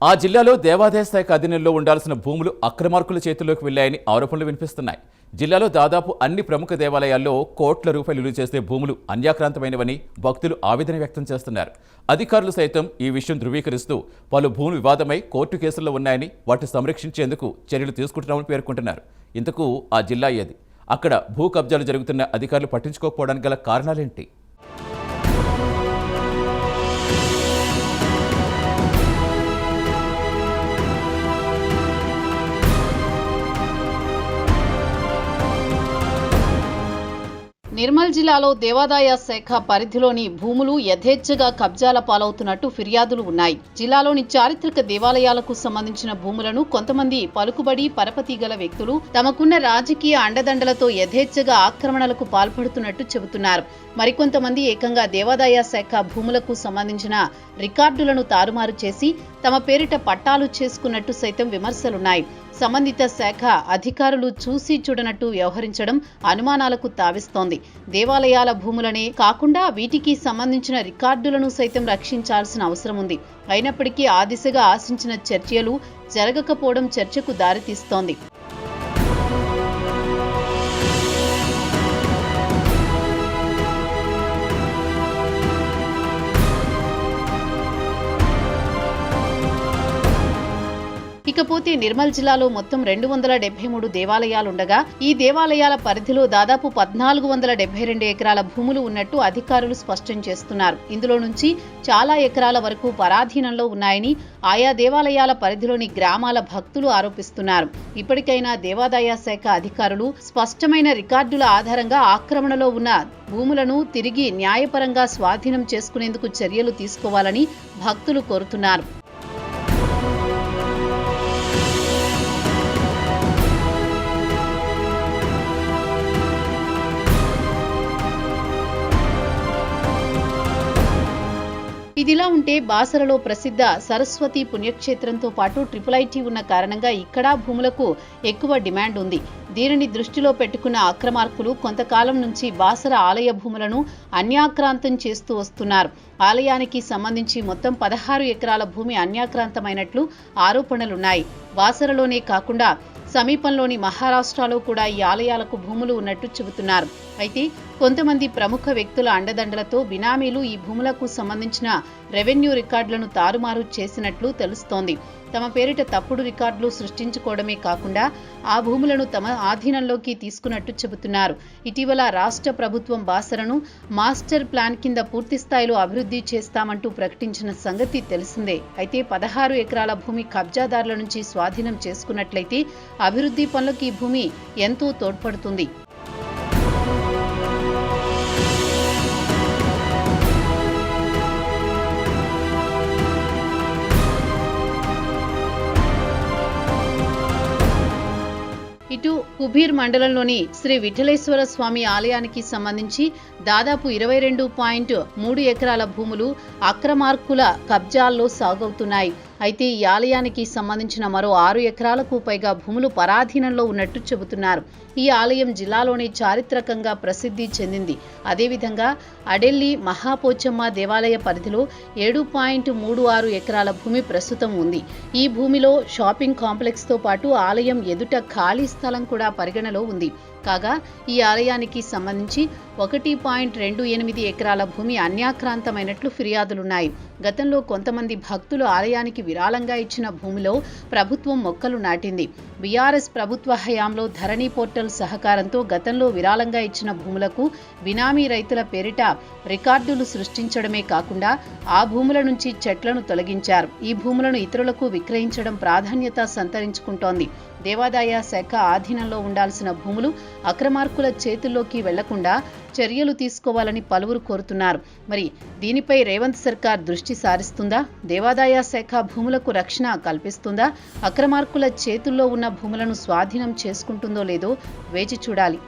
ఆ జిల్లాలో దేవాదాయ శాఖ అధీనంలో ఉండాల్సిన భూములు అక్రమార్కుల చేతుల్లోకి వెళ్లాయని ఆరోపణలు వినిపిస్తున్నాయి. జిల్లాలో దాదాపు అన్ని ప్రముఖ దేవాలయాల్లో కోట్ల రూపాయలు విలువ చేసే భూములు అన్యాక్రాంతమైనవని భక్తులు ఆవేదన వ్యక్తం చేస్తున్నారు. అధికారులు సైతం ఈ విషయం ధృవీకరిస్తూ పలు భూములు వివాదమై కోర్టు కేసుల్లో ఉన్నాయని, వాటిని సంరక్షించేందుకు చర్యలు తీసుకుంటున్నామని పేర్కొంటున్నారు. ఇంతకు ఆ జిల్లా ఏది? అక్కడ భూ కబ్జాలు జరుగుతున్న అధికారులు పట్టించుకోకపోవడానికి గల కారణాలేంటి? నిర్మల్ జిల్లాలో దేవాదాయ శాఖ పరిధిలోని భూములు యథేచ్ఛగా కబ్జాల పాలవుతున్నట్టు ఫిర్యాదులు ఉన్నాయి. జిల్లాలోని చారిత్రక దేవాలయాలకు సంబంధించిన భూములను కొంతమంది పలుకుబడి పరపతి గల వ్యక్తులు తమకున్న రాజకీయ అండదండలతో యథేచ్ఛగా ఆక్రమణలకు పాల్పడుతున్నట్టు చెబుతున్నారు. మరికొంతమంది ఏకంగా దేవాదాయ శాఖ భూములకు సంబంధించిన రికార్డులను తారుమారు చేసి తమ పేరిట పట్టాలు చేసుకున్నట్టు సైతం విమర్శలున్నాయి. సంబంధిత శాఖ అధికారులు చూసి చూడనట్టు వ్యవహరించడం అనుమానాలకు తావిస్తోంది. దేవాలయాల భూములనే కాకుండా వీటికి సంబంధించిన రికార్డులను సైతం రక్షించాల్సిన అవసరం ఉంది. అయినప్పటికీ ఆ దిశగా ఆశించిన చర్యలు జరగకపోవడం చర్చకు దారితీస్తోంది. ఇకపోతే నిర్మల్ జిల్లాలో మొత్తం 273 దేవాలయాలుండగా ఈ దేవాలయాల పరిధిలో దాదాపు 1472 ఎకరాల భూములు ఉన్నట్టు అధికారులు స్పష్టం చేస్తున్నారు. ఇందులో నుంచి చాలా ఎకరాల వరకు పరాధీనంలో ఉన్నాయని ఆయా దేవాలయాల పరిధిలోని గ్రామాల భక్తులు ఆరోపిస్తున్నారు. ఇప్పటికైనా దేవాదాయ శాఖ అధికారులు స్పష్టమైన రికార్డుల ఆధారంగా ఆక్రమణలో ఉన్న భూములను తిరిగి న్యాయపరంగా స్వాధీనం చేసుకునేందుకు చర్యలు తీసుకోవాలని భక్తులు కోరుతున్నారు. ఇదిలా ఉంటే బాసరలో ప్రసిద్ధ సరస్వతి పుణ్యక్షేత్రంతో పాటు IIIT ఉన్న కారణంగా ఇక్కడ భూములకు ఎక్కువ డిమాండ్ ఉంది. దీనిని దృష్టిలో పెట్టుకున్న అక్రమార్కులు కొంతకాలం నుంచి బాసర ఆలయ భూములను అన్యాక్రాంతం చేస్తూ వస్తున్నారు. ఆలయానికి సంబంధించి మొత్తం 16 ఎకరాల భూమి అన్యాక్రాంతమైనట్లు ఆరోపణలున్నాయి. బాసరలోనే కాకుండా సమీపంలోని మహారాష్ట్రలో కూడా ఈ ఆలయాలకు భూములు ఉన్నట్టు చెబుతున్నారు. అయితే కొంతమంది ప్రముఖ వ్యక్తుల అండదండలతో బినామీలు ఈ భూములకు సంబంధించిన రెవెన్యూ రికార్డులను తారుమారు చేసినట్లు తెలుస్తోంది. తమ పేరిట తప్పుడు రికార్డులు సృష్టించుకోవడమే కాకుండా ఆ భూములను తమ ఆధీనంలోకి తీసుకున్నట్టు చెబుతున్నారు. ఇటీవల రాష్ట్ర ప్రభుత్వం బాసరను మాస్టర్ ప్లాన్ కింద పూర్తిస్థాయిలో అభివృద్ధి చేస్తామంటూ ప్రకటించిన సంగతి తెలిసిందే. అయితే 16 ఎకరాల భూమి కబ్జాదారుల నుంచి స్వాధీనం చేసుకున్నట్లయితే అభివృద్ధి పనులకు ఈ భూమి ఎంతో తోడ్పడుతుంది. ఇటు కుబీర్ మండలంలోని శ్రీ విఠలేశ్వర స్వామి ఆలయానికి సంబంధించి దాదాపు 22.3 ఎకరాల భూములు అక్రమార్కుల కబ్జాల్లో సాగవుతున్నాయి. అయితే ఈ ఆలయానికి సంబంధించిన మరో 6 ఎకరాలకు పైగా భూములు పరాధీనంలో ఉన్నట్టు చెబుతున్నారు. ఈ ఆలయం జిల్లాలోనే చారిత్రకంగా ప్రసిద్ధి చెందింది. అదేవిధంగా అడెల్లి మహాపోచమ్మ దేవాలయ పరిధిలో 7.36 ఎకరాల భూమి ప్రస్తుతం ఉంది. ఈ భూమిలో షాపింగ్ కాంప్లెక్స్తో పాటు ఆలయం ఎదుట ఖాళీ స్థలం కూడా పరిగణలో ఉంది. కాగా ఈ ఆలయానికి సంబంధించి 1.28 ఎకరాల భూమి అన్యాక్రాంతమైనట్లు ఫిర్యాదులున్నాయి. గతంలో కొంతమంది భక్తులు ఆలయానికి విరాళంగా ఇచ్చిన భూమిలో ప్రభుత్వం మొక్కలు నాటింది. బీఆర్ఎస్ ప్రభుత్వ హయాంలో ధరణి పోర్టల్ సహకారంతో గతంలో విరాళంగా ఇచ్చిన భూములకు బినామీ రైతుల పేరిట రికార్డులు సృష్టించడమే కాకుండా ఆ భూముల నుంచి చెట్లను తొలగించారు. ఈ భూములను ఇతరులకు విక్రయించడం ప్రాధాన్యత సంతరించుకుంటోంది. దేవాదాయ శాఖ ఆధీనంలో ఉండాల్సిన భూములు అక్రమార్కుల చేతుల్లోకి వెళ్లకుండా చర్యలు తీసుకోవాలని పలువురు కోరుతున్నారు. మరి దీనిపై రేవంత్ సర్కార్ దృష్టి సారిస్తుందా? దేవాదాయ శాఖ భూములకు రక్షణ కల్పిస్తుందా? అక్రమార్కుల చేతుల్లో ఉన్న భూములను స్వాధీనం చేసుకుంటుందో లేదో వేచి చూడాలి.